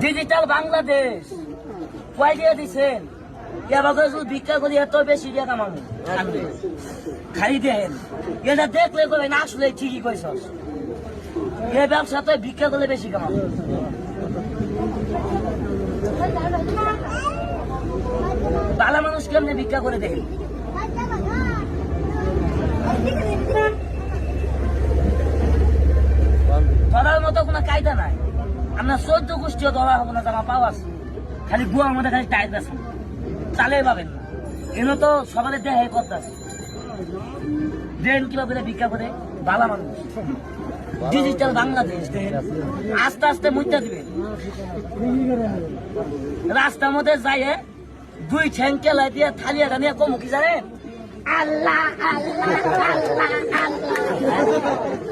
digital Bangladesh কয় দিয়ে দিচ্ছেন ভিক্ষা করি এত বেশি দিয়ে কামাবো খাই দেন এটা দেখলে করে না আসলে ঠিকই কইস এ ব্যবসাতে ভিক্ষা করলে বেশি কামাবো ভালো মানুষ কেমনি ভিক্ষা করে দেখেন ধরার মতো কোনো কায়দা নাই আমরা 14 গোষ্ঠীও ধরা হবো না জামা পাওয়া আছে খালি গুয়া আমাদের খালি টাইট আছে চালে পাবেন না এনে তো সবাই দেহে কথা আছে দেন কিভাবে ভিক্ষা করে ভালো মানুষ ডিজিটাল বাংলাদেশ আস্তে আস্তে মুইটা দিবেন রাস্তার মধ্যে যাইয়ে 2 ঠ্যাং কেলাই দিয়ে থালিয়াটা নিয়ে কমু কি জানেন আল্লাহ আল্লাহ আল্লাহ আল্লাহ